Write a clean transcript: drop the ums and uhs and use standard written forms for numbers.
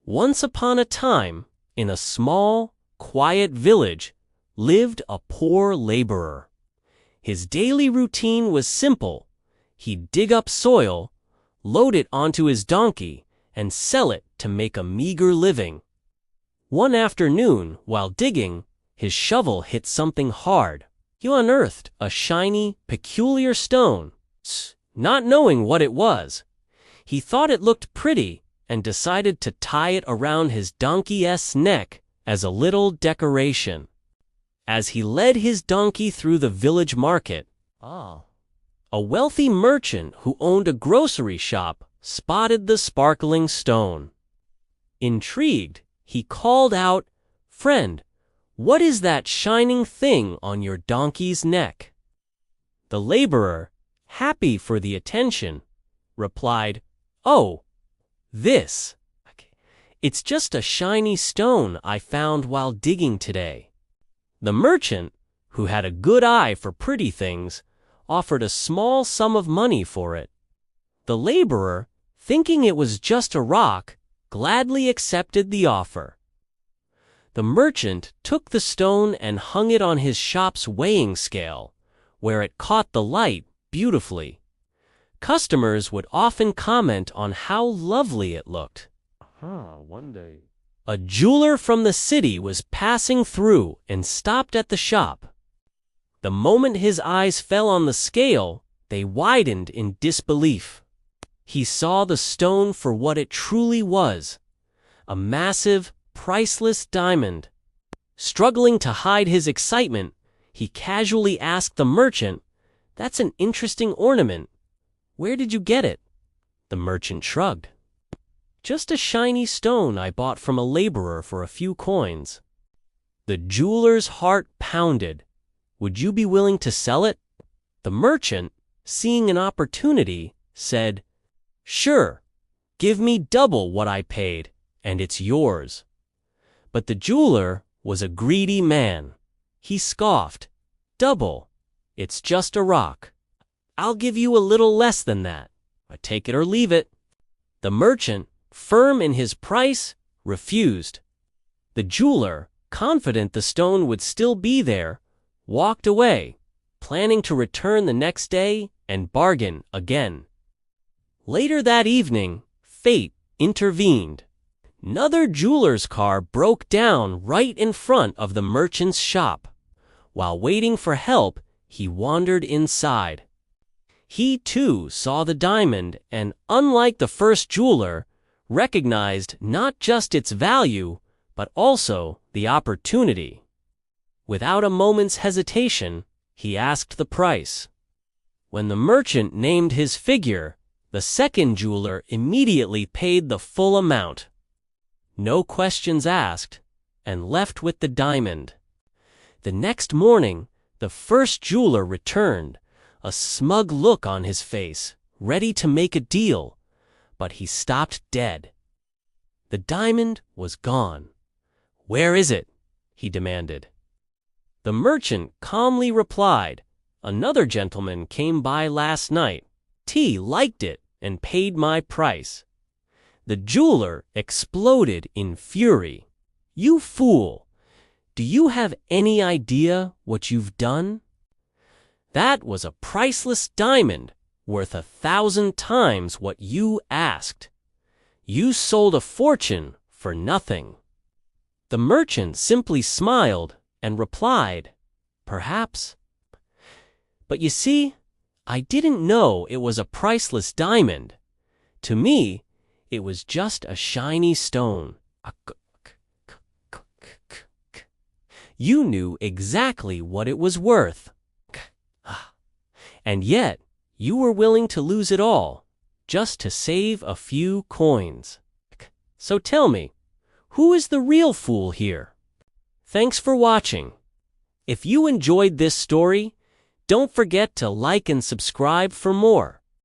Once upon a time, in a small, quiet village, lived a poor laborer. His daily routine was simple. He'd dig up soil, load it onto his donkey, and sell it to make a meager living. One afternoon, while digging, his shovel hit something hard. He unearthed a shiny, peculiar stone. Not knowing what it was, he thought it looked pretty and decided to tie it around his donkey's neck as a little decoration. As he led his donkey through the village market, a wealthy merchant who owned a grocery shop spotted the sparkling stone. Intrigued, he called out, "Friend, what is that shining thing on your donkey's neck?" The laborer, happy for the attention, replied, "Oh, this. It's just a shiny stone I found while digging today." The merchant, who had a good eye for pretty things, offered a small sum of money for it. The laborer, thinking it was just a rock, gladly accepted the offer. The merchant took the stone and hung it on his shop's weighing scale, where it caught the light beautifully. Customers would often comment on how lovely it looked. One day, A jeweler from the city was passing through and stopped at the shop. The moment his eyes fell on the scale, they widened in disbelief. He saw the stone for what it truly was, a massive, priceless diamond. Struggling to hide his excitement, he casually asked the merchant, "That's an interesting ornament. Where did you get it?" The merchant shrugged. "Just a shiny stone I bought from a laborer for a few coins." The jeweler's heart pounded. "Would you be willing to sell it?" The merchant, seeing an opportunity, said, "Sure, give me double what I paid, and it's yours." But the jeweler was a greedy man. He scoffed, "Double? It's just a rock. I'll give you a little less than that. Take it or leave it." The merchant, firm in his price, refused. The jeweler, confident the stone would still be there, walked away, planning to return the next day and bargain again. Later that evening, fate intervened. Another jeweler's car broke down right in front of the merchant's shop. While waiting for help, he wandered inside. He too saw the diamond and, unlike the first jeweler, recognized not just its value, but also the opportunity. Without a moment's hesitation, he asked the price. When the merchant named his figure, the second jeweler immediately paid the full amount. No questions asked, and left with the diamond. The next morning, the first jeweler returned, a smug look on his face, ready to make a deal, but he stopped dead. The diamond was gone. "Where is it?" he demanded. The merchant calmly replied, "Another gentleman came by last night. He liked it and paid my price." The jeweler exploded in fury. "You fool! Do you have any idea what you've done? That was a priceless diamond, worth 1,000 times what you asked. You sold a fortune for nothing." The merchant simply smiled and replied, "Perhaps. But you see, I didn't know it was a priceless diamond. To me, it was just a shiny stone. You knew exactly what it was worth. And yet, you were willing to lose it all, just to save a few coins. So tell me, who is the real fool here?" Thanks for watching. If you enjoyed this story, don't forget to like and subscribe for more.